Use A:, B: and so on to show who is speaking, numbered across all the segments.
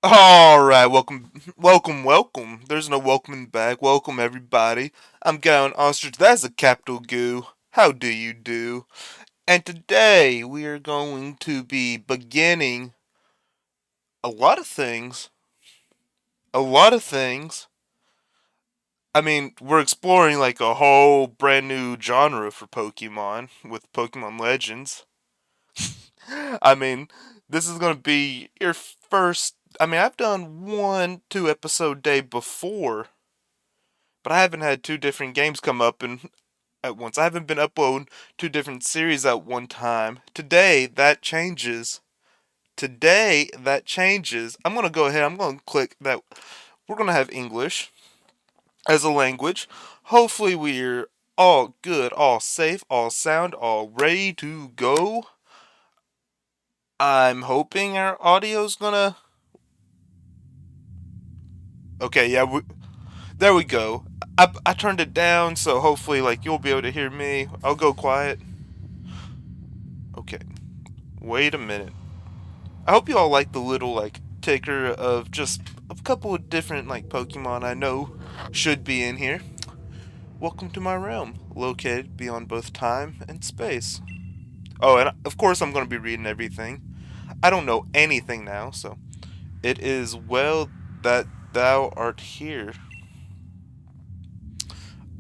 A: Alright, welcome. There's no welcoming back. Welcome, everybody. I'm Gowan Ostrich. That's a capital goo. How do you do? And today we are going to be beginning a lot of things. A lot of things. We're exploring like a whole brand new genre for Pokemon with Pokemon Legends. I mean, this is going to be your first. I've done 1, 2 episode day before, but I haven't had two different games come up at once. I haven't been uploading two different series at one time. Today that changes. I'm gonna go ahead. I'm gonna click that. We're gonna have English as a language. Hopefully we're all good, all safe, all sound, all ready to go. I'm hoping our audio's gonna. Okay, yeah, there we go. I turned it down, so hopefully, like, you'll be able to hear me. I'll go quiet. Okay, wait a minute. I hope you all like the little like ticker of just a couple of different like Pokemon I know should be in here. Welcome to my realm, located beyond both time and space. Oh, and of course I'm going to be reading everything. I don't know anything now, so it is well that thou art here.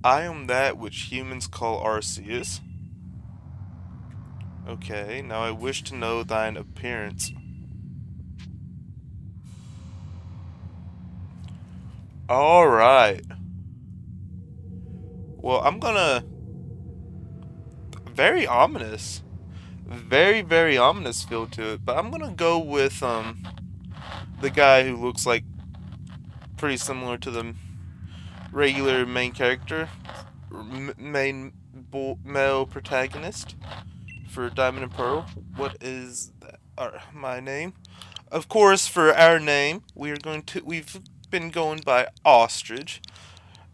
A: I am that which humans call Arceus. Okay, now I wish to know thine appearance. Alright. Well, I'm gonna. Very ominous. Very ominous feel to it. But I'm gonna go with the guy who looks like pretty similar to the regular main character, male protagonist for Diamond and Pearl. What is that? My name? Of course, for our name, we've been going by Ostrich.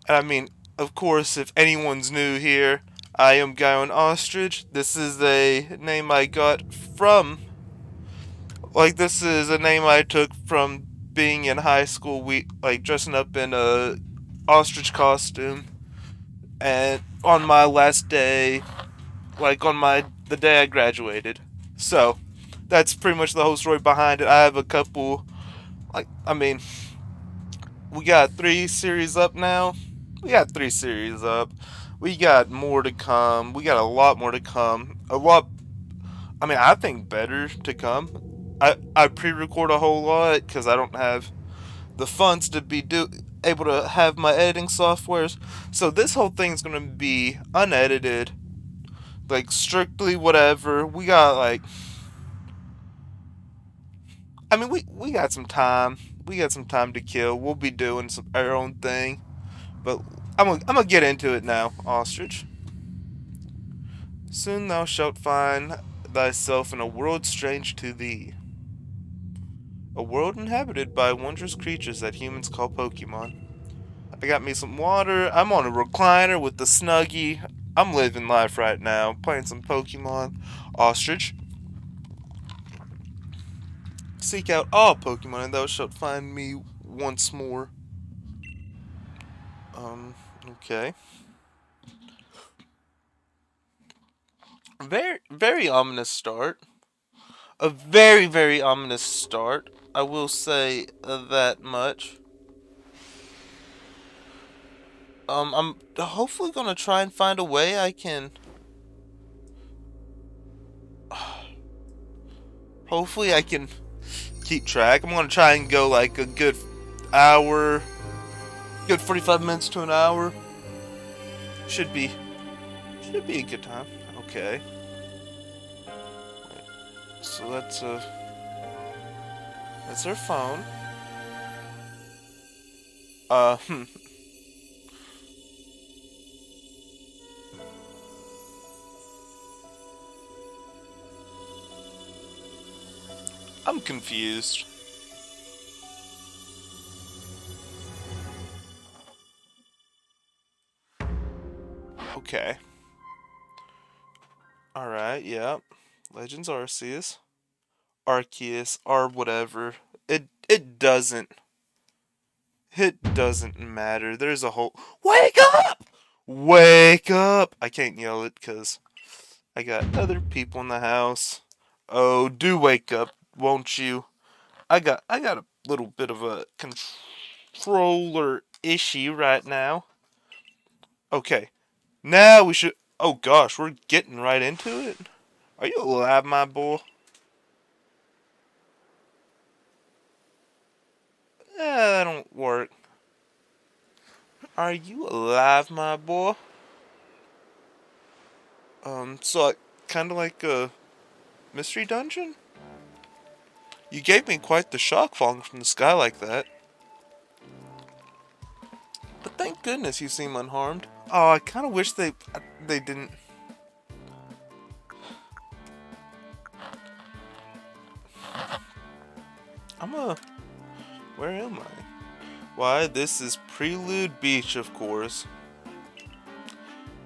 A: And of course, if anyone's new here, I am Guyon Ostrich. This is a name I got from this is a name I took from being in high school. We like dressing up in a ostrich costume, and on my last day, like on my the day I graduated. So that's pretty much the whole story behind it. I have a couple, like we got 3 series up now. We got 3 series up. We got more to come. We got a lot more to come. A lot. I think better to come. I pre-record a whole lot because I don't have the funds to be able to have my editing softwares. So this whole thing's gonna be unedited, like strictly whatever. We got like, we got some time. We got some time to kill. We'll be doing our own thing, but I'm gonna get into it now, Ostrich. Soon thou shalt find thyself in a world strange to thee. A world inhabited by wondrous creatures that humans call Pokemon. I got me some water. I'm on a recliner with the Snuggie. I'm living life right now, playing some Pokemon. Ostrich, seek out all Pokemon and thou shalt find me once more. Okay. Very ominous start. A very ominous start. I will say that much. I'm hopefully gonna try and find a way I can. Hopefully I can keep track. I'm gonna try and go like a hour, good 45 minutes to an hour. Should be should be a good time. Okay. So that's our phone. Uh, hmm. I'm confused. Okay. All right. Yep. Legends Arceus. Arceus or whatever. It doesn't matter. There's a whole wake up! Wake up! I can't yell it because I got other people in the house. Oh, do wake up, won't you? I got a little bit of a controller issue right now. Okay. Now we should oh gosh, we're getting right into it. Are you alive, my boy? That don't work. Are you alive, my boy? So kind of like a mystery dungeon? You gave me quite the shock falling from the sky like that. But thank goodness you seem unharmed. Oh, I kind of wish they didn't. Where am I? Why, this is Prelude Beach, of course.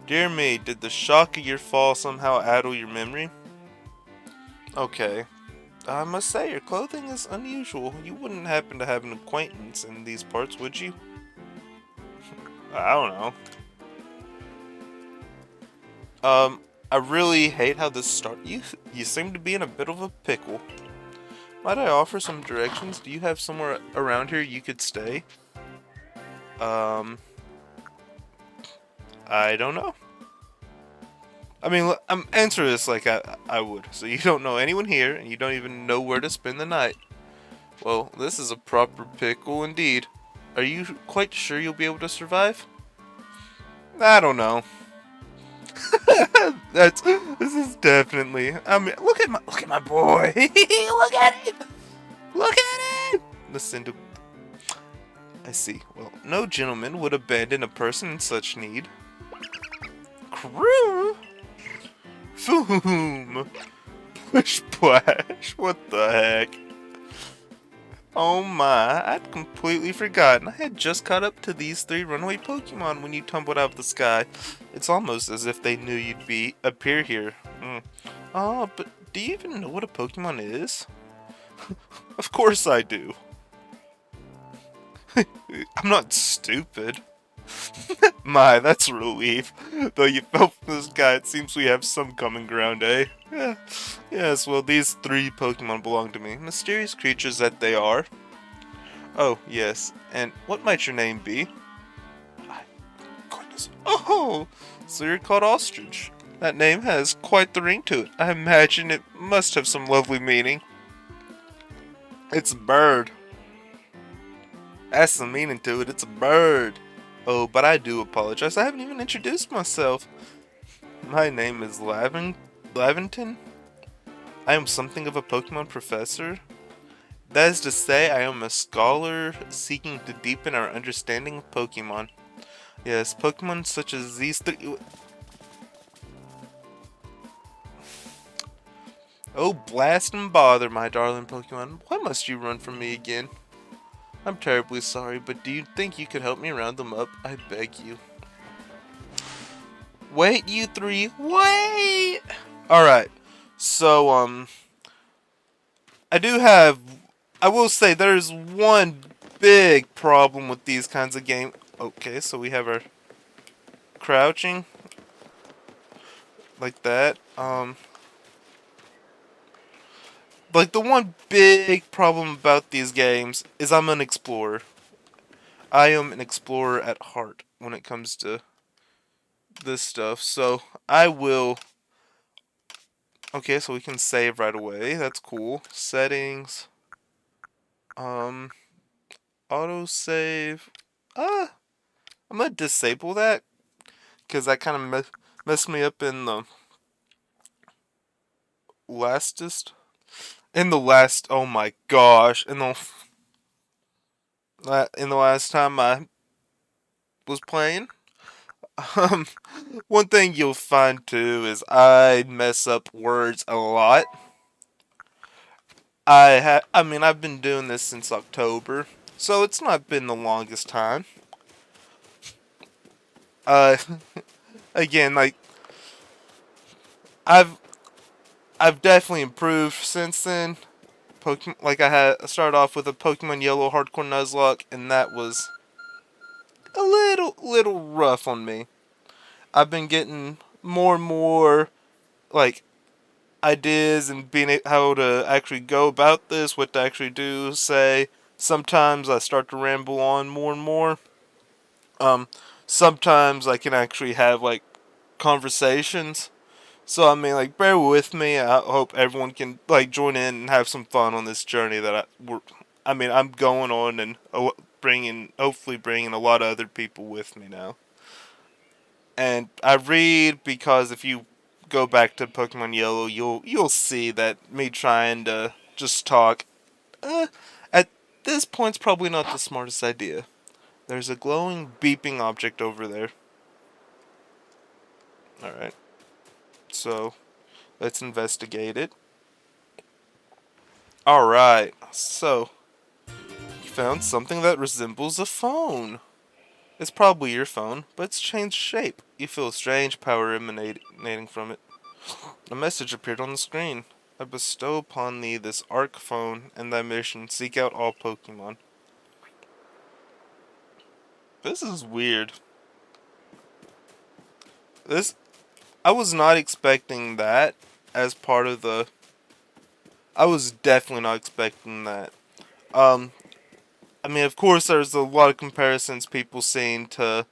A: Dear me, did the shock of your fall somehow addle your memory? Okay. I must say, your clothing is unusual. You wouldn't happen to have an acquaintance in these parts, would you? I don't know. I really hate how this started. You seem to be in a bit of a pickle. Might I offer some directions? Do you have somewhere around here you could stay? I don't know. I mean, I'm answer this like I would. So you don't know anyone here, and you don't even know where to spend the night. Well, this is a proper pickle indeed. Are you quite sure you'll be able to survive? I don't know. This is definitely. I mean, look at my boy. Look at him. Look at him. Listen to. I see. Well, no gentleman would abandon a person in such need. Crew. Boom. Splish splash. What the heck? Oh my, I'd completely forgotten. I had just caught up to these 3 runaway Pokemon when you tumbled out of the sky. It's almost as if they knew you'd appear here. Oh, but do you even know what a Pokemon is? Of course I do. I'm not stupid. My, that's a relief. Though you fell from the sky, it seems we have some common ground, eh? Yeah. Yes, well, these 3 Pokemon belong to me. Mysterious creatures that they are. Oh, yes. And what might your name be? My goodness. Oh! So you're called Ostrich. That name has quite the ring to it. I imagine it must have some lovely meaning. It's a bird. That's some meaning to it. It's a bird. Oh, but I do apologize. I haven't even introduced myself. My name is Laventon. I am something of a Pokemon professor. That is to say, I am a scholar seeking to deepen our understanding of Pokemon. Yes, Pokemon such as these 3... Oh, blast and bother, my darling Pokemon. Why must you run from me again? I'm terribly sorry, but do you think you could help me round them up? I beg you. Wait, you 3. Wait! Alright. So, I will say there's one big problem with these kinds of games. Okay, so we have our crouching. Like that. Like, the one big problem about these games is I'm an explorer. I am an explorer at heart when it comes to this stuff. So, I will... Okay, so we can save right away. That's cool. Settings. Autosave. I'm gonna disable that. Because that kind of messed me up in the lastest... oh my gosh, in the last time I was playing, um, one thing you'll find too is I mess up words a lot. I mean, I've been doing this since October, so it's not been the longest time. Uh, again, like, I've definitely improved since then. Pokemon, like I started off with a Pokemon Yellow Hardcore Nuzlocke, and that was a little rough on me. I've been getting more and more like ideas and being how to actually go about this, what to actually do, say. Sometimes I start to ramble on more and more. Um, Sometimes I can actually have like conversations. So I mean, like, bear with me. I hope everyone can like join in and have some fun on this journey that I mean, I'm going on and hopefully bringing a lot of other people with me now. And I read because if you go back to Pokemon Yellow, you'll see that me trying to just talk, uh, at this point's probably not the smartest idea. There's a glowing beeping object over there. All right, so let's investigate it. All right, so you found something that resembles a phone. It's probably your phone, but it's changed shape. You feel a strange power emanating from it. A message appeared on the screen. I bestow upon thee this Arc phone and thy mission. Seek out all Pokemon. This is weird. This I was not expecting that as part of the. I was definitely not expecting that. Um, I mean, of course, there's a lot of comparisons people seen to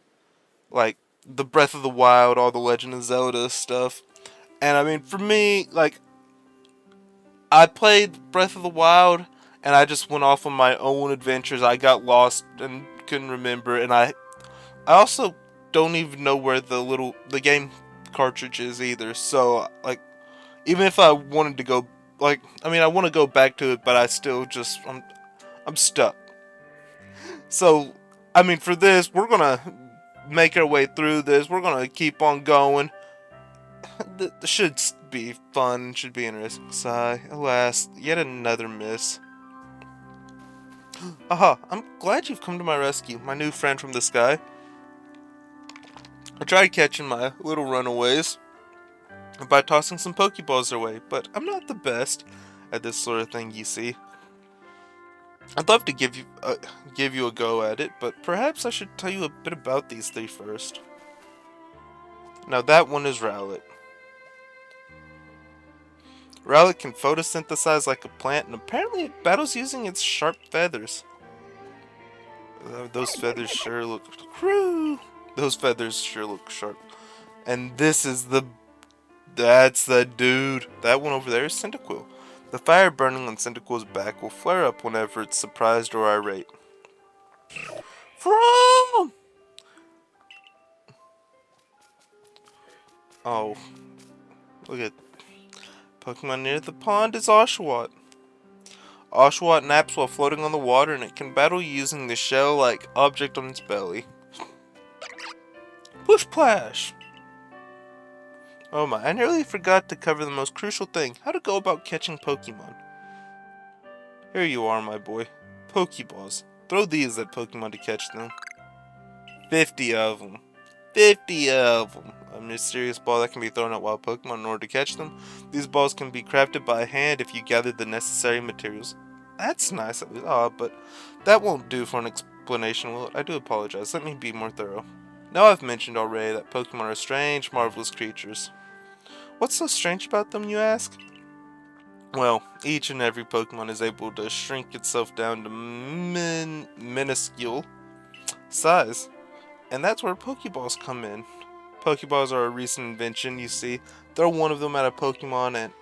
A: like the Breath of the Wild, all the Legend of Zelda stuff, and I mean, for me, like I played Breath of the Wild, and I just went off on my own adventures. I got lost and couldn't remember, and I also don't even know where the game cartridge is either. So like, even if I wanted to go, like, I mean, I want to go back to it, but I still just I'm stuck. So I mean, for this, we're gonna make our way through this. We're gonna keep on going. This should be fun. Should be interesting. Sigh. Alas, yet another miss. Aha, I'm glad you've come to my rescue, my new friend from the sky. I tried catching my little runaways by tossing some Pokeballs their way, but I'm not the best at this sort of thing, you see. I'd love to give you a go at it, but perhaps I should tell you a bit about these three first. Now that one is Rowlet. Rowlet can photosynthesize like a plant, and apparently it battles using its sharp feathers. Those feathers sure look... Crew! Those feathers sure look sharp. And this is the... That's the dude. That one over there is Cyndaquil. The fire burning on Cyndaquil's back will flare up whenever it's surprised or irate. From! Oh. Look at... Pokemon near the pond is Oshawott. Oshawott naps while floating on the water, and it can battle using the shell-like object on its belly. Push Plash! Oh my, I nearly forgot to cover the most crucial thing, how to go about catching Pokemon. Here you are, my boy. Pokeballs. Throw these at Pokemon to catch them. 50 of them. 50 of them. A mysterious ball that can be thrown at wild Pokemon in order to catch them. These balls can be crafted by hand if you gather the necessary materials. That's nice at least. But that won't do for an explanation, will it? I do apologize. Let me be more thorough. Now I've mentioned already that Pokemon are strange, marvelous creatures. What's so strange about them, you ask? Well, each and every Pokemon is able to shrink itself down to minuscule size. And that's where Pokeballs come in. Pokeballs are a recent invention, you see. Throw one of them at a Pokemon and,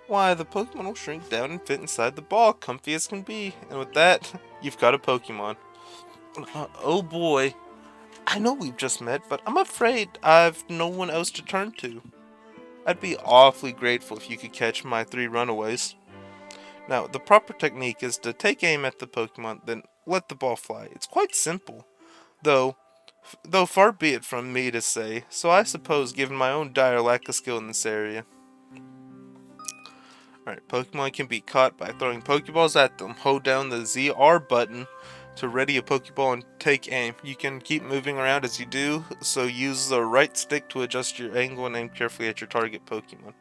A: why, the Pokemon will shrink down and fit inside the ball, comfy as can be. And with that, you've got a Pokemon. Oh boy. I know we've just met, but I'm afraid I've no one else to turn to. I'd be awfully grateful if you could catch my three runaways. Now, the proper technique is to take aim at the Pokemon, then let the ball fly. It's quite simple, though far be it from me to say, so I suppose given my own dire lack of skill in this area. Alright, Pokemon can be caught by throwing Pokeballs at them. Hold down the ZR button to ready a Pokeball and take aim. You can keep moving around as you do, so use the right stick to adjust your angle and aim carefully at your target Pokemon.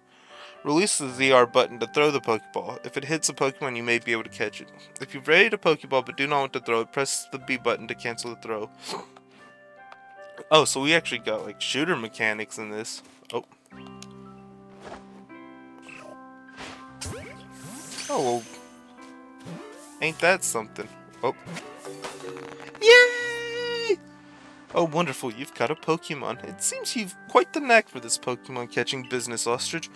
A: Release the ZR button to throw the Pokeball. If it hits a Pokemon, you may be able to catch it. If you've readied a Pokeball but do not want to throw it, press the B button to cancel the throw. Oh, so we actually got like shooter mechanics in this. Oh. Oh, well, ain't that something? Oh. Yay! Oh, wonderful, you've got a Pokemon. It seems you've quite the knack for this Pokemon catching business, Ostrich.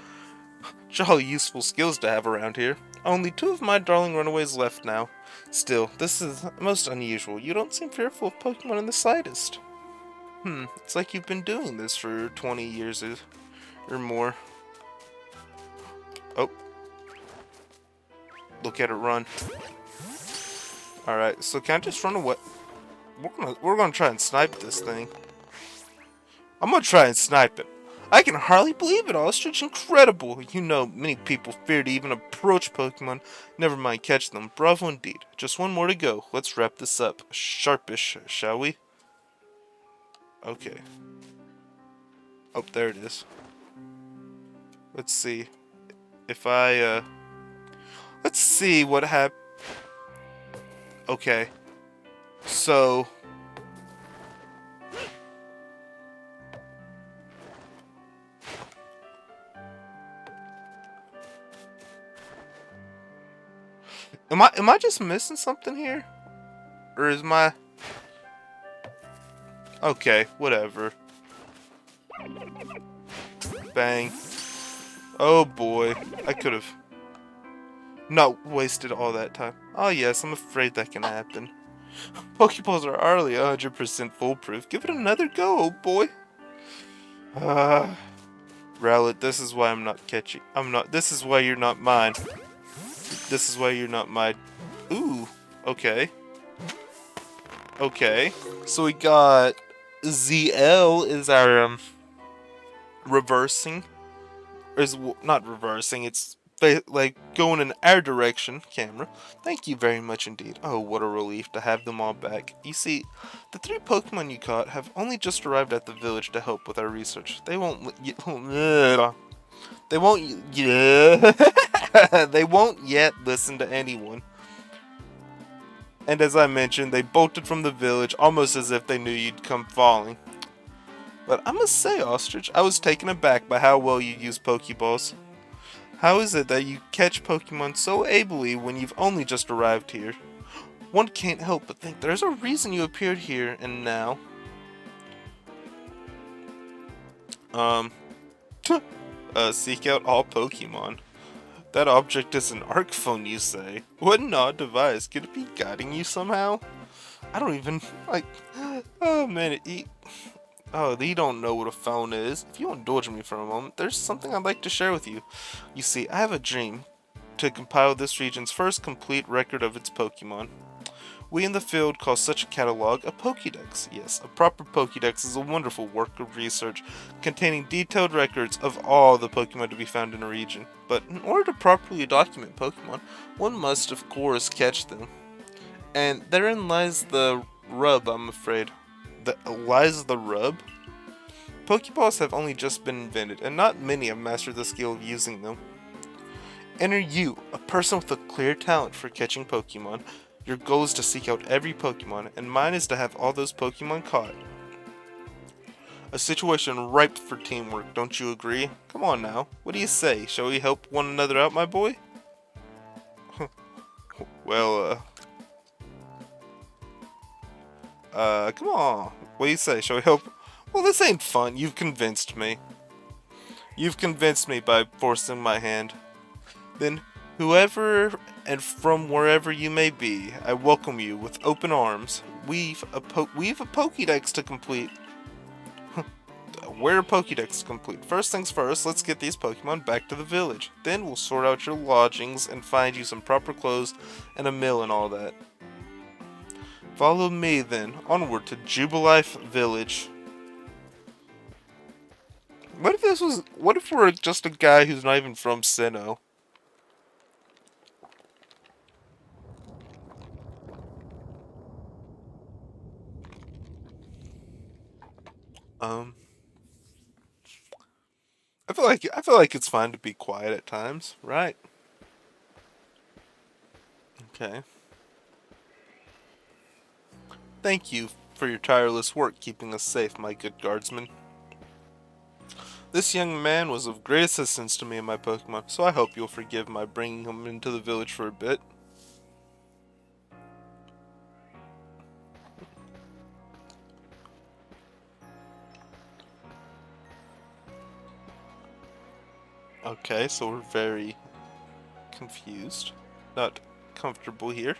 A: Jolly useful skills to have around here. Only 2 of my darling runaways left now. Still, this is most unusual. You don't seem fearful of Pokemon in the slightest. It's like you've been doing this for 20 years or more. Oh. Look at it run. Alright, so can I just run away? We're gonna try and snipe this thing. I'm gonna try and snipe it. I can hardly believe it, Ostrich. Incredible. You know, many people fear to even approach Pokemon, never mind catch them. Bravo indeed. Just one more to go. Let's wrap this up. Sharpish, shall we? Okay. Oh, there it is. Let's see. If I, let's see what happened. Okay. So... Am I just missing something here? Or is my... Okay, whatever. Bang. Oh boy. I could have not wasted all that time. Oh yes, I'm afraid that can happen. Pokeballs are hardly 100% foolproof. Give it another go, oh boy. Rowlet, this is why I'm not catching. This is why you're not mine. This is why you're not mine. Ooh, okay. Okay. So we got ZL is our reversing. Is not reversing, it's like going in our direction camera. Thank you very much indeed. Oh, what a relief to have them all back. You see, the 3 Pokemon you caught have only just arrived at the village to help with our research. They won't they won't yet listen to anyone. And as I mentioned, they bolted from the village almost as if they knew you'd come falling. But I must say, Ostrich, I was taken aback by how well you use Pokeballs. How is it that you catch Pokemon so ably when you've only just arrived here? One can't help but think there's a reason you appeared here and now. Seek out all Pokemon. That object is an arc phone, you say? What an odd device. Could it be guiding you somehow? I don't even, like, oh man, oh, you don't know what a phone is. If you'll indulge me for a moment, there's something I'd like to share with you. You see, I have a dream to compile this region's first complete record of its Pokemon. We in the field call such a catalog a Pokédex. Yes, a proper Pokédex is a wonderful work of research containing detailed records of all the Pokemon to be found in a region. But in order to properly document Pokemon, one must, of course, catch them. And therein lies the rub, I'm afraid. Lies the rub? Pokeballs have only just been invented, and not many have mastered the skill of using them. Enter you, a person with a clear talent for catching Pokemon. Your goal is to seek out every Pokemon, and mine is to have all those Pokemon caught. A situation ripe for teamwork, don't you agree? Come on now, what do you say? Shall we help one another out, my boy? Well, come on. What do you say? Shall we help? Well, this ain't fun. You've convinced me. You've convinced me by forcing my hand. Then, whoever and from wherever you may be, I welcome you with open arms. We've a Pokédex to complete. We're a Pokédex to complete. First things first, let's get these Pokemon back to the village. Then we'll sort out your lodgings and find you some proper clothes and a meal and all that. Follow me then, onward to Jubilife Village. What if we're just a guy who's not even from Sinnoh? I I feel like it's fine to be quiet at times, right? Okay. Thank you for your tireless work keeping us safe, my good guardsman. This young man was of great assistance to me and my Pokemon, so I hope you'll forgive my bringing him into the village for a bit. Okay, so we're very confused. Not comfortable here.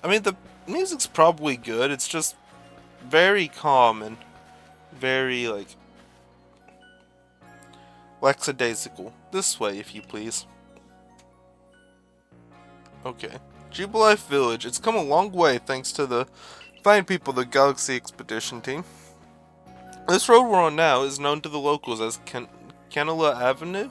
A: I mean, the music's probably good. It's just very calm and very, like, lackadaisical. This way, if you please. Okay. Jubilife Village. It's come a long way thanks to the fine people of the Galaxy Expedition team. This road we're on now is known to the locals as Canela Avenue.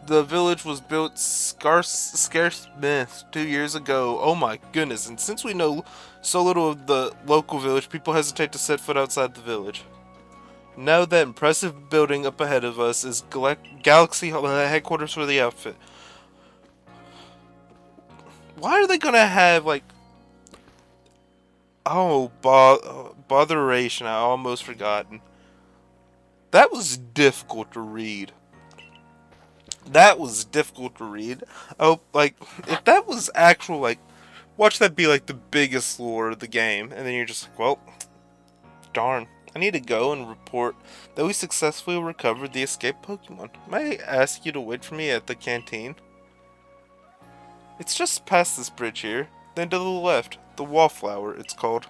A: The village was built scarce 2 years ago. Oh my goodness, and since we know so little of the local village, people hesitate to set foot outside the village. Now that impressive building up ahead of us is Galaxy headquarters for the outfit. Why are they gonna have, like... Oh, botheration, I almost forgotten. That was difficult to read. That was difficult to read. Oh, like, if that was actual, like, watch that be, like, the biggest lore of the game, and then you're just like, well, darn. I need to go and report that we successfully recovered the escaped Pokemon. May I ask you to wait for me at the canteen? It's just past this bridge here, then to the left. The Wallflower, it's called.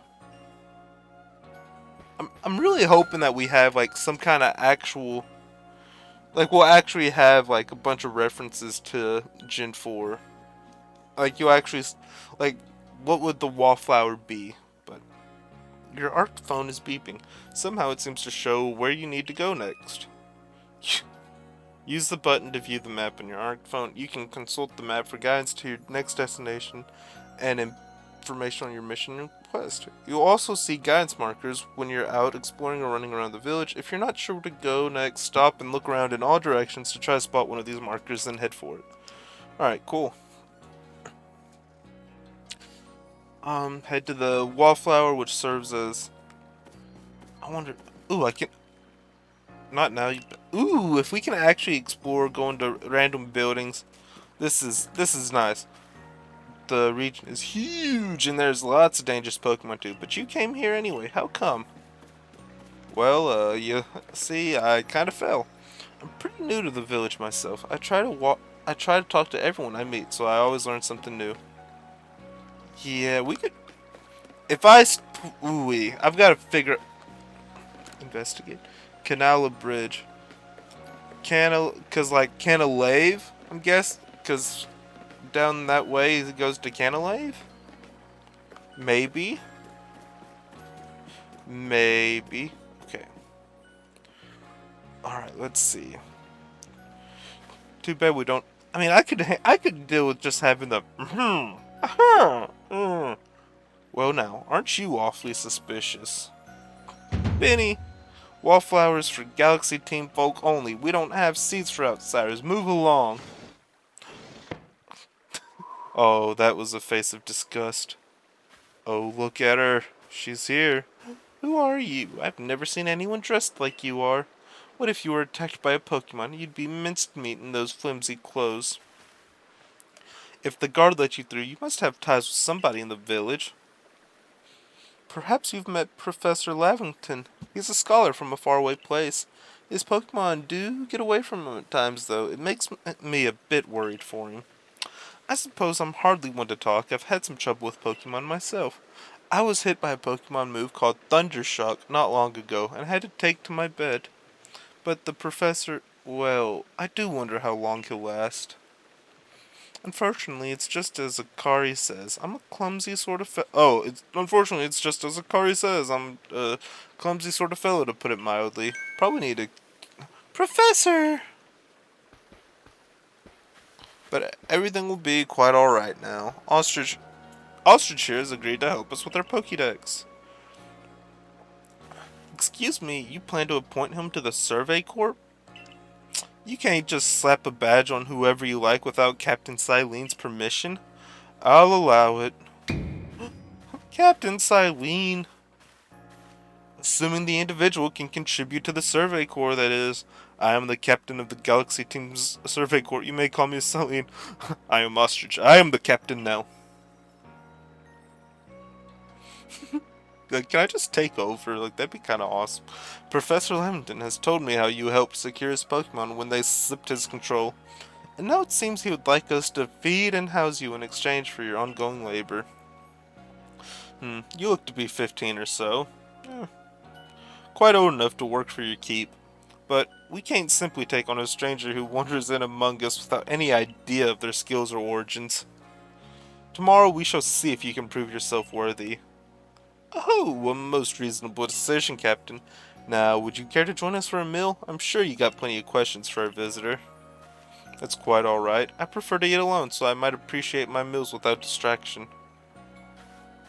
A: I'm really hoping that we have, like, some kind of actual... Like, we'll actually have, like, a bunch of references to Gen 4. Like, you'll actually... Like, what would the Wallflower be? But your ARC phone is beeping. Somehow it seems to show where you need to go next. Use the button to view the map in your ARC phone. You can consult the map for guidance to your next destination and information on your mission and quest. You'll also see guidance markers when you're out exploring or running around the village. If you're not sure where to go next, stop and look around in all directions to try to spot one of these markers, then head for it. Alright, cool. Head to the Wallflower, which serves as... I wonder... Ooh, I can... Not now. Ooh, if we can actually explore, go into random buildings, this is nice. The region is huge, and there's lots of dangerous Pokemon too. But you came here anyway. How come? Well, you see, I kind of fell. I'm pretty new to the village myself. I try to talk to everyone I meet, so I always learn something new. Yeah, we could. If I, ooh, I've got to figure. Investigate. Canala Bridge. Cause like Canalave, I'm guessing, cause down that way it goes to Canalave? Maybe. Maybe. Okay. Alright, let's see. Too bad we don't... I mean, I could deal with just having the... Well now, aren't you awfully suspicious? Benny! Wallflowers for Galaxy Team folk only. We don't have seats for outsiders. Move along. Oh, that was a face of disgust. Oh, look at her. She's here. Who are you? I've never seen anyone dressed like you are. What if you were attacked by a Pokemon? You'd be minced meat in those flimsy clothes. If the guard let you through, you must have ties with somebody in the village. Perhaps you've met Professor Lavington. He's a scholar from a faraway place. His Pokemon do get away from him at times, though. It makes me a bit worried for him. I suppose I'm hardly one to talk. I've had some trouble with Pokemon myself. I was hit by a Pokemon move called Thundershock not long ago, and had to take to my bed. But the professor, well, I do wonder how long he'll last. Unfortunately, it's just as Akari says. I'm a clumsy sort of unfortunately, it's just as Akari says. I'm a clumsy sort of fellow, to put it mildly. Probably need a... Professor! But everything will be quite alright now. Ostrich... Ostrich here has agreed to help us with our Pokédex. Excuse me, you plan to appoint him to the Survey Corps? You can't just slap a badge on whoever you like without Captain Silene's permission. I'll allow it. Captain Silene. Assuming the individual can contribute to the Survey Corps, that is. I am the captain of the Galaxy Team's Survey Corps. You may call me Silene. I am Ostrich. I am the captain now. Can I just take over? Like, that'd be kind of awesome. Professor Lamington has told me how you helped secure his Pokemon when they slipped his control. And now it seems he would like us to feed and house you in exchange for your ongoing labor. You look to be 15 or so. Quite old enough to work for your keep. But we can't simply take on a stranger who wanders in among us without any idea of their skills or origins. Tomorrow we shall see if you can prove yourself worthy. Oh, a most reasonable decision, Captain. Now, would you care to join us for a meal? I'm sure you got plenty of questions for our visitor. That's quite alright. I prefer to eat alone, so I might appreciate my meals without distraction.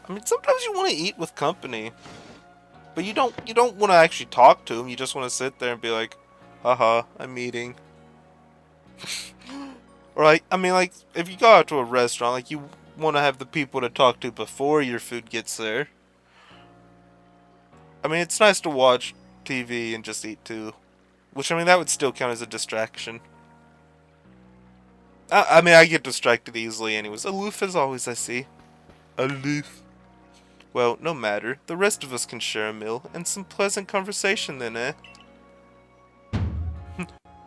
A: I mean, sometimes you want to eat with company. But you don't want to actually talk to him. You just want to sit there and be like, haha, I'm eating. Or like, I mean, like, if you go out to a restaurant, like, you want to have the people to talk to before your food gets there. I mean, it's nice to watch TV and just eat too. Which, I mean, that would still count as a distraction. I mean, I get distracted easily anyways. Aloof as always, I see. Aloof. Well, no matter. The rest of us can share a meal and some pleasant conversation then, eh?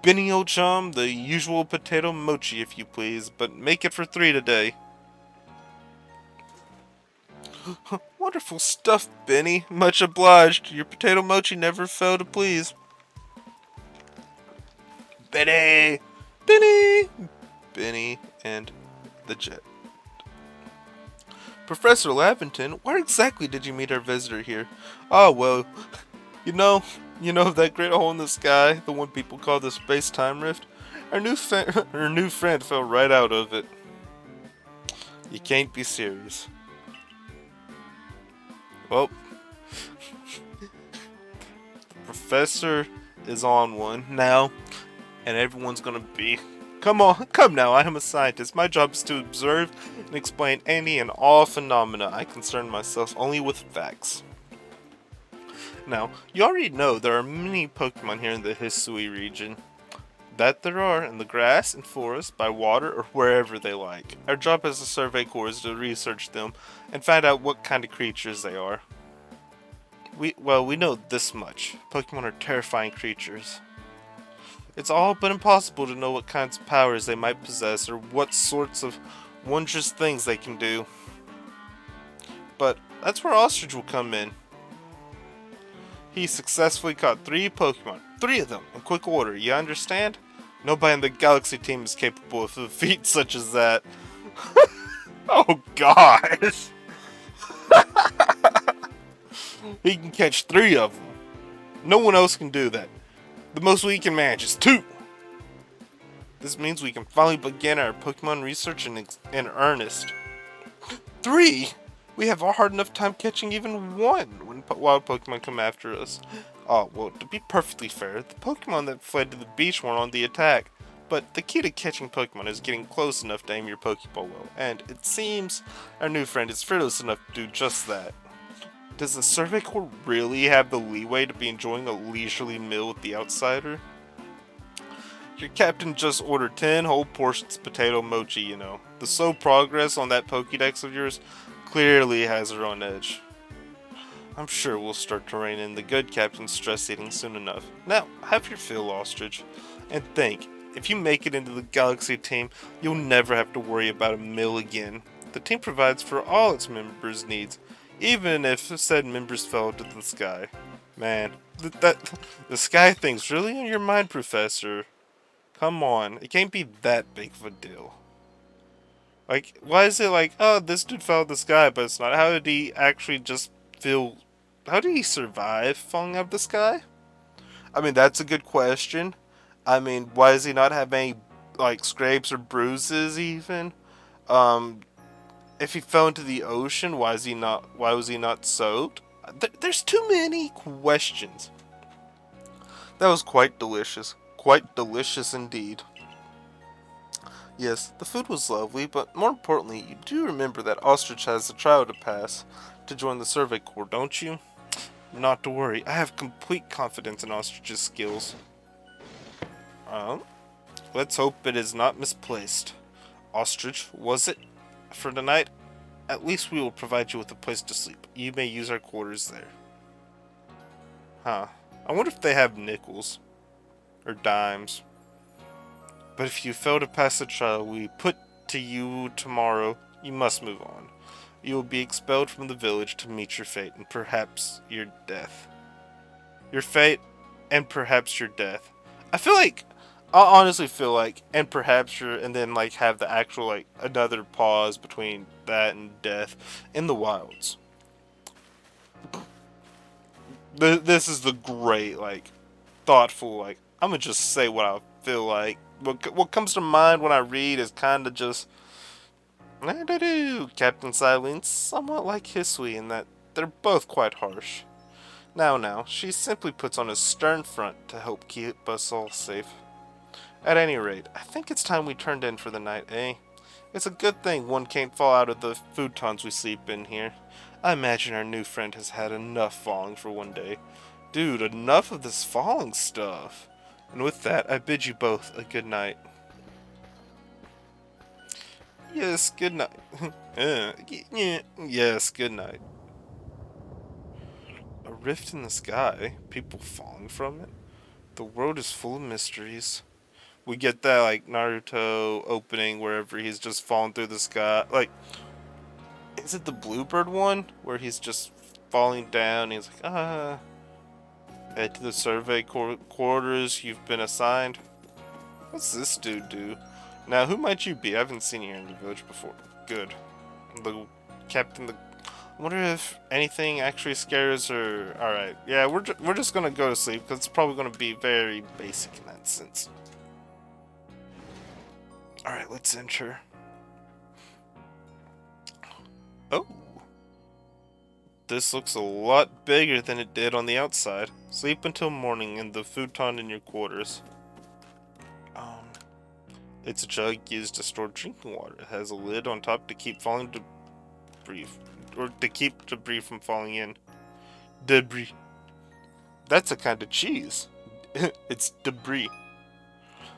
A: Benny, old chum, the usual potato mochi if you please, but make it for 3 today. Wonderful stuff, Benny. Much obliged. Your potato mochi never failed to please. Benny! Benny! Benny and the Jet. Professor Lavington, where exactly did you meet our visitor here? Oh, well, you know that great hole in the sky, the one people call the space-time rift? Our new friend fell right out of it. You can't be serious. Well, the professor is on one now, and everyone's gonna be... Come now, I am a scientist. My job is to observe and explain any and all phenomena. I concern myself only with facts. Now, you already know there are many Pokemon here in the Hisui region. That there are in the grass and forest, by water, or wherever they like. Our job as a Survey Corps is to research them and find out what kind of creatures they are. We know this much. Pokemon are terrifying creatures. It's all but impossible to know what kinds of powers they might possess or what sorts of wondrous things they can do. But that's where Ostrich will come in. He successfully caught 3 Pokemon. 3 of them in quick order, you understand? Nobody in the Galaxy team is capable of a feat such as that. Oh gosh! He can catch 3 of them. No one else can do that. The most we can manage is 2. This means we can finally begin our Pokemon research in earnest. 3? We have a hard enough time catching even 1 when wild Pokemon come after us. Oh, well, to be perfectly fair, the Pokemon that fled to the beach weren't on the attack. But the key to catching Pokemon is getting close enough to aim your Pokeball well, and it seems our new friend is fearless enough to do just that. Does the Survey Corps really have the leeway to be enjoying a leisurely meal with the outsider? Your captain just ordered 10 whole portions of potato mochi, you know. The slow progress on that Pokédex of yours clearly has her on edge. I'm sure we'll start to rein in the good captain's stress eating soon enough. Now, have your fill, Ostrich. And think, if you make it into the Galaxy team, you'll never have to worry about a meal again. The team provides for all its members' needs, even if said members fell to the sky. Man, the sky thing's really on your mind, Professor. Come on, it can't be that big of a deal. Like, why is it like, oh, this dude fell out of the sky, but it's not? How did he actually just feel... How did he survive falling out of the sky? I mean, that's a good question. I mean, why does he not have any, like, scrapes or bruises, even? If he fell into the ocean, why is he not? Why was he not soaked? There's too many questions. That was quite delicious indeed. Yes, the food was lovely, but more importantly, you do remember that Ostrich has a trial to pass to join the Survey Corps, don't you? Not to worry, I have complete confidence in Ostrich's skills. Um, let's hope it is not misplaced. Ostrich, was it? For tonight, at least we will provide you with a place to sleep. You may use our quarters there. Huh. I wonder if they have nickels. Or dimes. But if you fail to pass the trial we put to you tomorrow, you must move on. You will be expelled from the village to meet your fate and perhaps your death. Your fate and perhaps your death. I honestly feel like, and perhaps your, and then like have the actual like another pause between that and death in the wilds. This is the great like thoughtful like I'm gonna just say what I feel like. What comes to mind when I read is kind of just Captain Silence, somewhat like Hisui in that they're both quite harsh. Now, she simply puts on a stern front to help keep us all safe. At any rate, I think it's time we turned in for the night, eh? It's a good thing one can't fall out of the futons we sleep in here. I imagine our new friend has had enough falling for one day. Dude, enough of this falling stuff. And with that, I bid you both a good night. Yes, good night. Yes, good night. A rift in the sky? People falling from it? The world is full of mysteries. We get that, like, Naruto opening wherever he's just falling through the sky. Like, is it the Bluebird one? Where he's just falling down and he's like, head to the survey quarters you've been assigned. What's this dude do? Now, who might you be? I haven't seen you here in the village before. Good. The captain, I wonder if anything actually scares her. Alright, yeah, we're just gonna go to sleep because it's probably gonna be very basic in that sense. Alright, let's enter. Oh. This looks a lot bigger than it did on the outside. Sleep until morning in the futon in your quarters. It's a jug used to store drinking water. It has a lid on top to keep falling debris, or to keep debris from falling in. Debris. That's a kind of cheese. It's debris.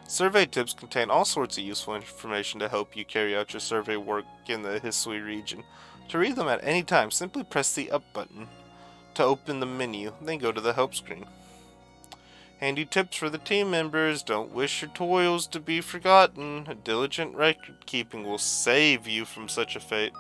A: Survey tips contain all sorts of useful information to help you carry out your survey work in the Hisui region. To read them at any time, simply press the up button to open the menu, then go to the help screen. Handy tips for the team members. Don't wish your toils to be forgotten. A diligent record keeping will save you from such a fate.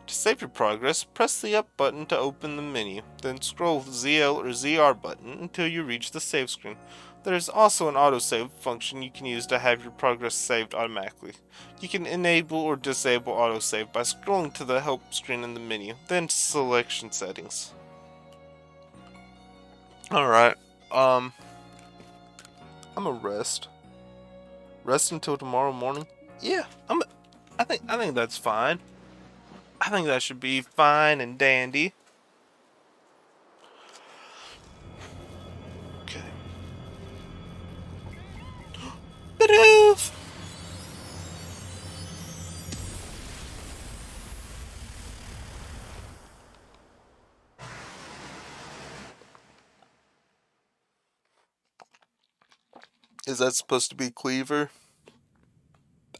A: To save your progress, press the up button to open the menu, then scroll the ZL or ZR button until you reach the save screen. There is also an autosave function you can use to have your progress saved automatically. You can enable or disable autosave by scrolling to the help screen in the menu, then selection settings. Alright, I'm gonna rest. Rest until tomorrow morning? Yeah, I think that's fine. I think that should be fine and dandy. Okay. Badoof! Is that supposed to be Cleaver?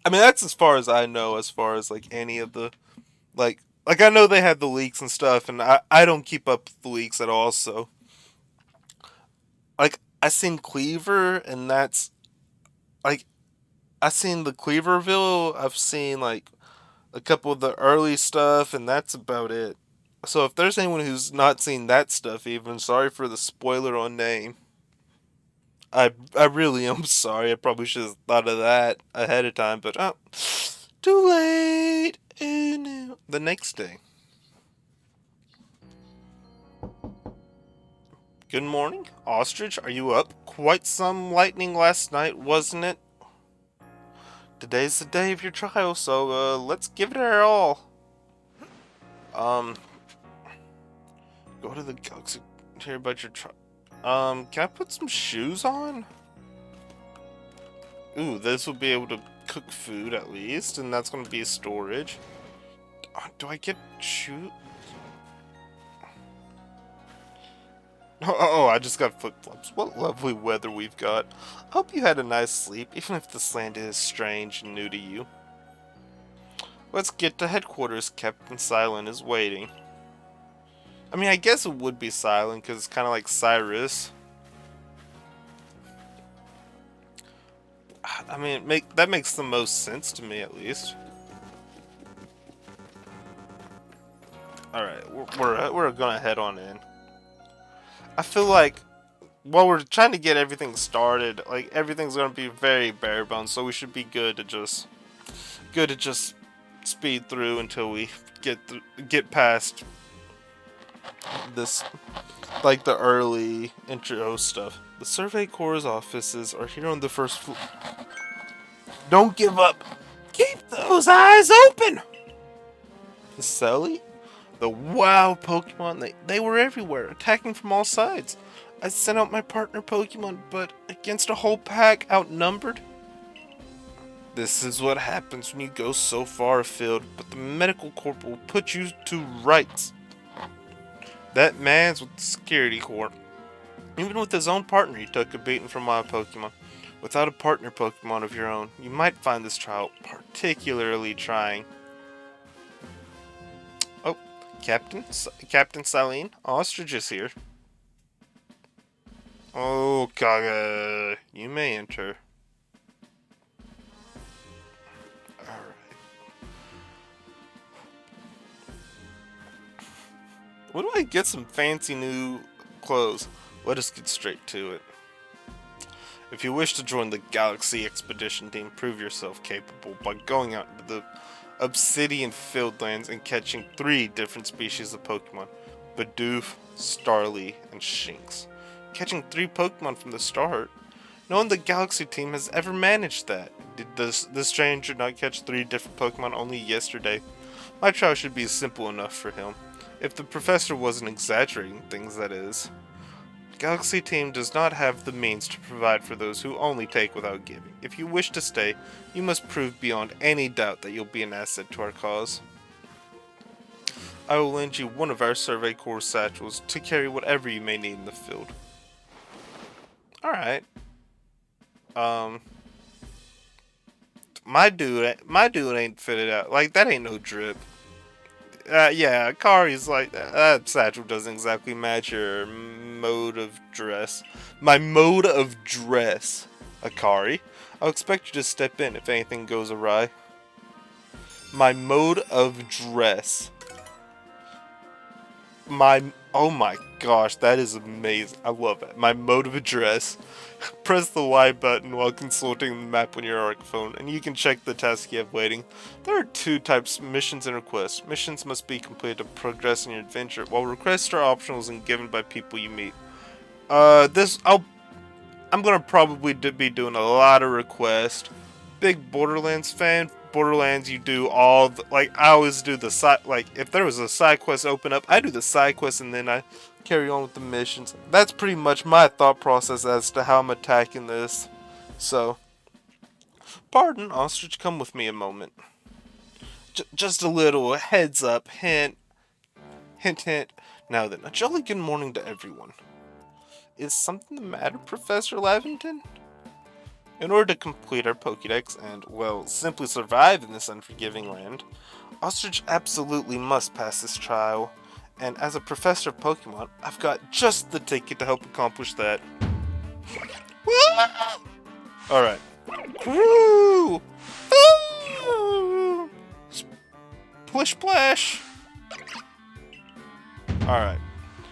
A: I mean, that's as far as I know, as far as like any of the like I know they had the leaks and stuff, and I don't keep up with the leaks at all. So like I seen Cleaver, and that's like I seen the Cleaverville. I've seen like a couple of the early stuff, and that's about it. So if there's anyone who's not seen that stuff, even sorry for the spoiler on name. I really am sorry. I probably should have thought of that ahead of time, but too late. The next day. Good morning, Ostrich. Are you up? Quite some lightning last night, wasn't it? Today's the day of your trial, so let's give it our all. Um, go to the galaxy. Hear about your can I put some shoes on? Ooh, this will be able to cook food at least, and that's going to be storage. Do I get shoes? Oh, I just got flip-flops. What lovely weather we've got. I hope you had a nice sleep, even if this land is strange and new to you. Let's get to headquarters. Captain Silent is waiting. I mean, I guess it would be Silent, because it's kind of like Cyrus. I mean, that makes the most sense to me, at least. Alright, we're gonna head on in. I feel like while we're trying to get everything started, like everything's gonna be very bare bones, so we should be good to just speed through until we get past this, like the early intro stuff. The Survey Corps' offices are here on the first floor. Don't give up. Keep those eyes open. The Selly? The wild Pokemon, they were everywhere, attacking from all sides. I sent out my partner Pokemon, but against a whole pack, outnumbered. This is what happens when you go so far afield, but the medical corp will put you to rights. That man's with the security corp. Even with his own partner, he took a beating from my Pokemon. Without a partner Pokemon of your own, you might find this trial particularly trying. Oh, Captain Silene, Ostrich is here. Oh, Kaga, you may enter. Alright. What do I get some fancy new clothes? Let us get straight to it. If you wish to join the Galaxy Expedition team, prove yourself capable by going out into the Obsidian Fieldlands and catching 3 different species of Pokemon: Bidoof, Starly, and Shinx. Catching 3 Pokemon from the start? No one in the Galaxy team has ever managed that. Did this stranger not catch 3 different Pokemon only yesterday? My trial should be simple enough for him. If the professor wasn't exaggerating things, that is. Galaxy team does not have the means to provide for those who only take without giving. If you wish to stay, you must prove beyond any doubt that you'll be an asset to our cause. I will lend you one of our Survey Corps satchels to carry whatever you may need in the field. Alright. My dude ain't fitted out. Like, that ain't no drip. Yeah, Kari's like, that satchel doesn't exactly match your mode of dress. My mode of dress, Akari. I'll expect you to step in if anything goes awry. My mode of dress. Oh my gosh, that is amazing. I love it. My mode of address. Press the Y button while consulting the map on your ARC phone, and you can check the tasks you have waiting. There are 2 types: missions and requests. Missions must be completed to progress in your adventure, while requests are optional and given by people you meet. I'm gonna probably be doing a lot of requests. Big Borderlands fan. Borderlands, you do all the, like, I always do the side, like, if there was a side quest open up, I do the side quest and then I carry on with the missions. That's pretty much my thought process as to how I'm attacking this. So, pardon, Ostrich, come with me a moment. Just a little heads up, hint, hint, hint. Now then, a jolly good morning to everyone. Is something the matter, Professor Lavington? In order to complete our Pokédex and, well, simply survive in this unforgiving land, Ostrich absolutely must pass this trial. And as a professor of Pokemon, I've got just the ticket to help accomplish that. Alright. Woo! Splish splash! Alright.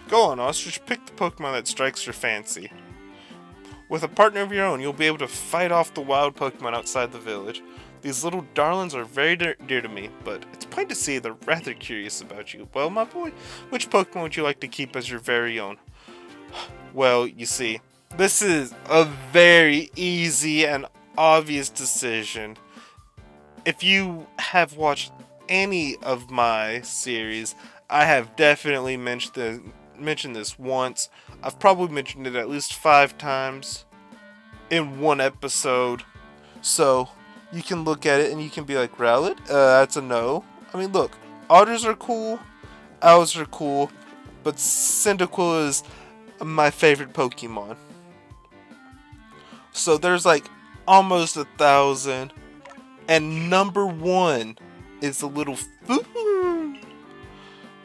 A: Go on, Ostrich. Pick the Pokemon that strikes your fancy. With a partner of your own, you'll be able to fight off the wild Pokemon outside the village. These little darlings are very dear to me, but it's plain to see they're rather curious about you. Well, my boy, which Pokemon would you like to keep as your very own? Well, you see, this is a very easy and obvious decision. If you have watched any of my series, I have definitely mentioned this once. I've probably mentioned it at least 5 times in one episode. So you can look at it and you can be like, Rowlet, that's a no. I mean, look, otters are cool, owls are cool, but Cyndaquil is my favorite Pokemon. So there's like almost 1,000, and number 1 is a little food.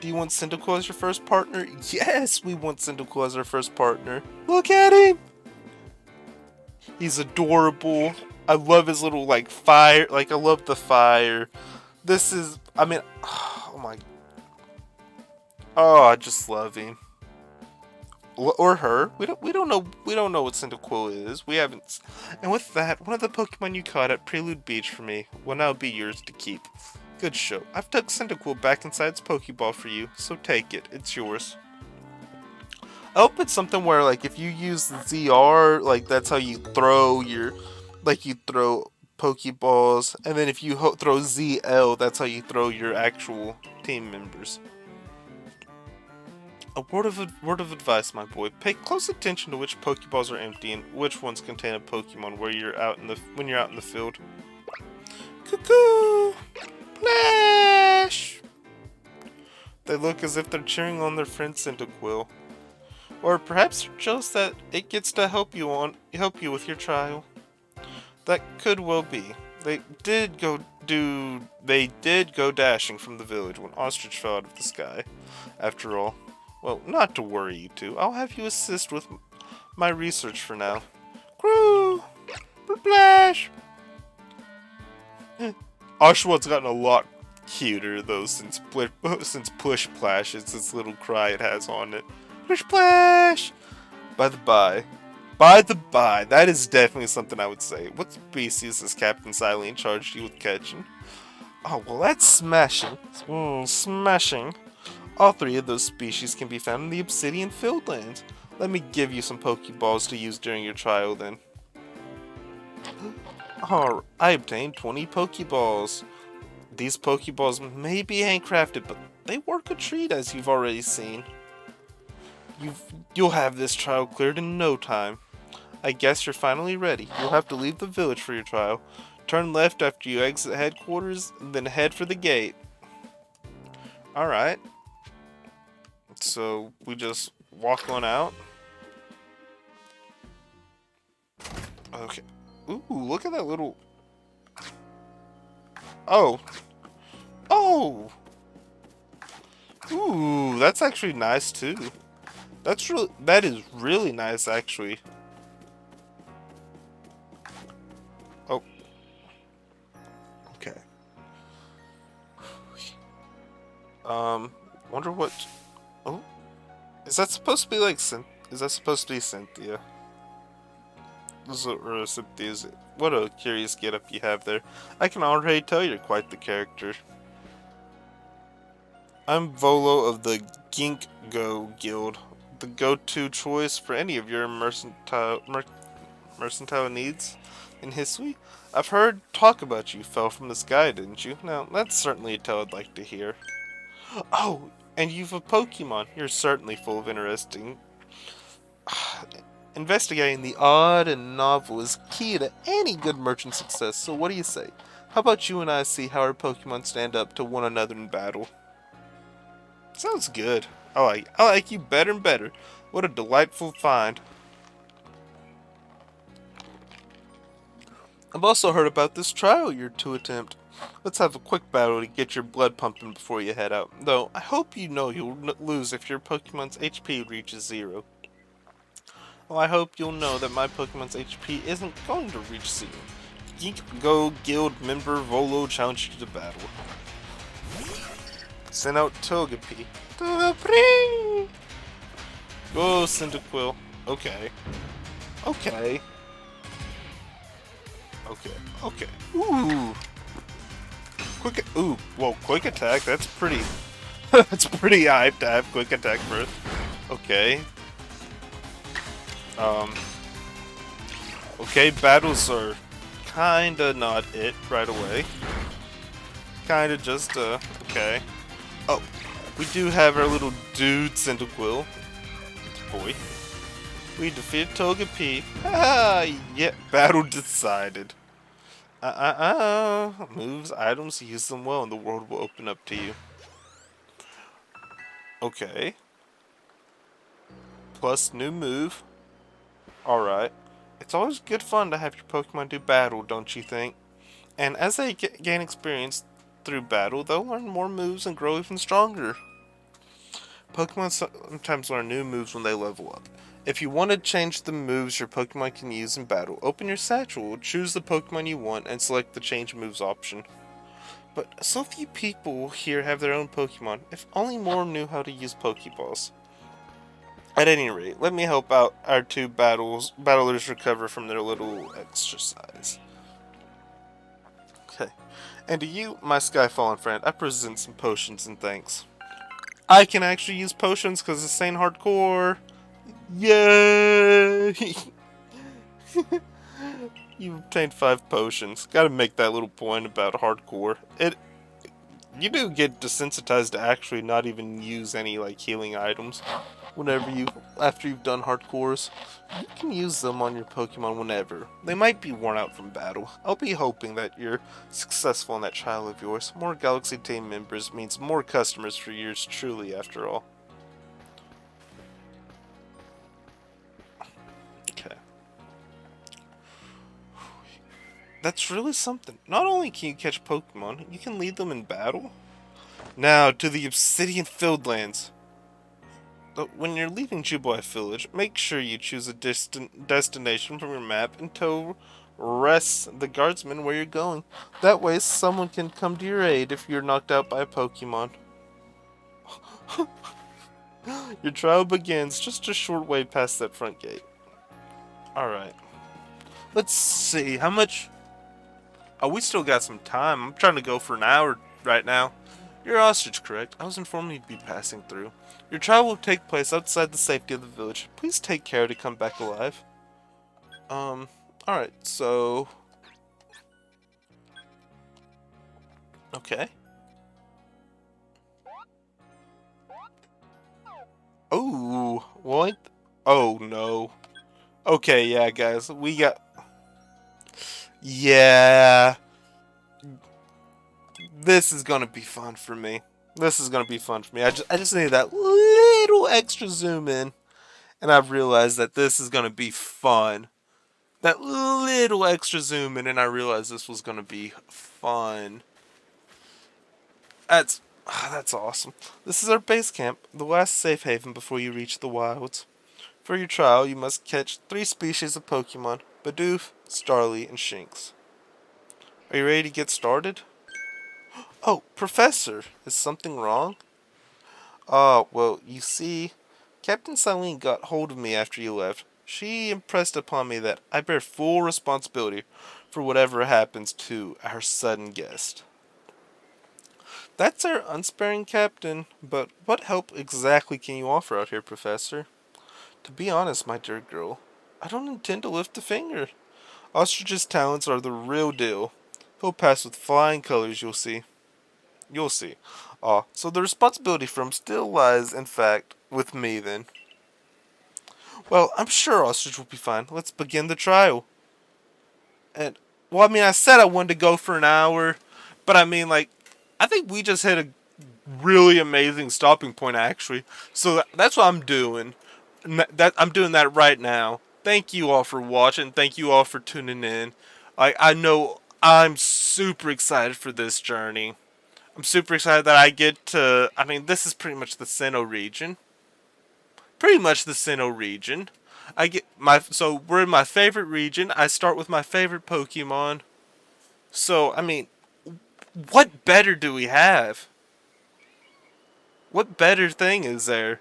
A: Do you want Cyndaquil as your first partner? Yes, we want Cyndaquil as our first partner. Look at him! He's adorable. I love his little, like, fire. Like, I love the fire. This is, I mean, oh my. Oh, I just love him. Or her. We don't know what Cyndaquil is. We haven't. And with that, one of the Pokemon you caught at Prelude Beach for me will now be yours to keep. Good show. I've tucked Cyndaquil back inside its Pokeball for you, so take it. It's yours. I hope it's something where, like, if you use the ZR, like, that's how you throw your, like, you throw Pokeballs, and then if you throw ZL, that's how you throw your actual team members. A word of advice, my boy. Pay close attention to which Pokeballs are empty and which ones contain a Pokemon when you're out in the field. Cuckoo! Flash! They look as if they're cheering on their friend Cyndaquil. Or perhaps they're jealous that it gets to help you with your trial. That could well be. They did go dashing from the village when Ostrich fell out of the sky. After all, well, not to worry, you two. I'll have you assist with my research for now. Crew! Splash! Oshawott's gotten a lot cuter though since Push Splash. It's this little cry it has on it. Push Splash! By the by, that is definitely something I would say. What species has Captain Silene charged you with catching? Oh, well, that's smashing. Smashing. All 3 of those species can be found in the Obsidian Fieldlands. Let me give you some Pokeballs to use during your trial then. Oh, I obtained 20 Pokeballs. These Pokeballs may be handcrafted, but they work a treat as you've already seen. You'll have this trial cleared in no time. I guess you're finally ready. You'll have to leave the village for your trial. Turn left after you exit headquarters, then head for the gate. Alright. So, we just walk on out. Okay. Ooh, look at that little... Oh! Oh! Ooh, that's actually nice too. That is really nice actually. Oh. Okay. Wonder what... Oh? Is that supposed to be like Is that supposed to be Cynthia? Or Cynthia is it? What a curious getup you have there. I can already tell you're quite the character. I'm Volo of the Ginkgo Guild, the go-to choice for any of your mercantile needs in Hisui. I've heard talk about you fell from the sky, didn't you? Now, that's certainly a tale I'd like to hear. Oh, and you've a Pokemon. You're certainly full of interesting... Investigating the odd and novel is key to any good merchant success, so what do you say? How about you and I see how our Pokemon stand up to one another in battle? Sounds good. I like you better and better. What a delightful find. I've also heard about this trial you're to attempt. Let's have a quick battle to get your blood pumping before you head out. Though, I hope you know you'll lose if your Pokemon's HP reaches 0. Well, I hope you'll know that my Pokemon's HP isn't going to reach 0. Ginkgo Guild member Volo challenged you to battle. Send out Togepi. Togepi! Go, Cyndaquil. Okay. Okay. Okay. Ooh. Quick attack. That's pretty. That's pretty hyped to have quick attack first. Okay. Okay, battles are kinda not it right away. Kinda just, okay. Oh, we do have our little dude Cyndaquil. Boy. We defeated Togepi. Ah, yeah, battle decided. Moves, items, use them well, and the world will open up to you. Okay. Plus new move. Alright. It's always good fun to have your Pokemon do battle, don't you think? And as they gain experience through battle, they'll learn more moves and grow even stronger. Pokemon sometimes learn new moves when they level up. If you want to change the moves your Pokemon can use in battle, open your satchel, choose the Pokemon you want, and select the change moves option. But so few people here have their own Pokemon. If only more knew how to use Pokeballs. At any rate, let me help out our two battlers recover from their little exercise. Okay. And to you, my Skyfallen friend, I present some potions and thanks. I can actually use potions because it's ain't hardcore. Yay! You've obtained 5 potions. Gotta make that little point about hardcore. You do get desensitized to actually not even use any like healing items after you've done hardcores. You can use them on your Pokemon whenever. They might be worn out from battle. I'll be hoping that you're successful in that trial of yours. More Galaxy team members means more customers for yours truly, after all. Okay. That's really something. Not only can you catch Pokemon, you can lead them in battle. Now, to the Obsidian Fieldlands. When you're leaving Jubilee Village, make sure you choose a destination from your map and tell the guardsmen where you're going. That way, someone can come to your aid if you're knocked out by a Pokemon. Your trial begins just a short way past that front gate. Alright. Let's see, how much... Oh, we still got some time. I'm trying to go for an hour right now. You're ostrich, correct? I was informed you'd be passing through. Your trial will take place outside the safety of the village. Please take care to come back alive. Alright, so... Okay. Oh, what? Oh, no. Okay, yeah, guys, we got... Yeah... This is gonna be fun for me. This is gonna be fun for me. I just need that little extra zoom in, and I've realized that this is gonna be fun. That little extra zoom in, and I realized this was gonna be fun. That's awesome. This is our base camp, the last safe haven before you reach the wilds. For your trial, you must catch 3 species of Pokemon: Bidoof, Starly, and Shinx. Are you ready to get started? Oh, Professor, is something wrong? Well, you see, Captain Silene got hold of me after you left. She impressed upon me that I bear full responsibility for whatever happens to our sudden guest. That's our unsparing captain, but what help exactly can you offer out here, Professor? To be honest, my dear girl, I don't intend to lift a finger. Ostrich's talents are the real deal. He'll pass with flying colors, you'll see. You'll see. So the responsibility for him still lies, in fact, with me then. Well, I'm sure Ostrich will be fine. Let's begin the trial. And, well, I mean, I said I wanted to go for an hour, but I mean, like, I think we just hit a really amazing stopping point, actually. So that's what I'm doing. I'm doing that right now. Thank you all for watching. Thank you all for tuning in. I know I'm super excited for this journey. I'm super excited that I get to... I mean, this is pretty much the Sinnoh region. Pretty much the Sinnoh region. So we're in my favorite region. I start with my favorite Pokemon. So, I mean, what better do we have? What better thing is there?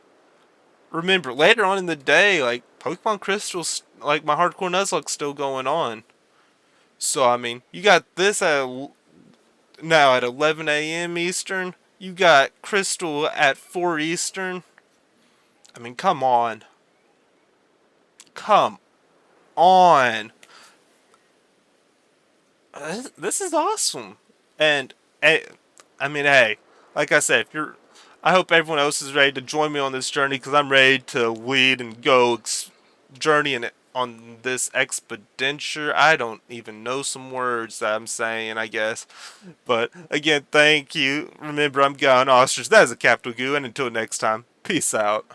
A: Remember, later on in the day, like, Pokemon Crystal's, like, my Hardcore Nuzlocke's still going on. So, I mean, you got this now at 11 a.m. Eastern. You got Crystal at 4 Eastern. I mean, come on. Come on. This is awesome. And I mean, hey, like I said, if you're, I hope everyone else is ready to join me on this journey because I'm ready to lead and go journeying on this expediture. I don't even know some words that I'm saying, I guess. But again, thank you. Remember, I'm Gone Ostrich. That is a capital Goo, and until next time, peace out.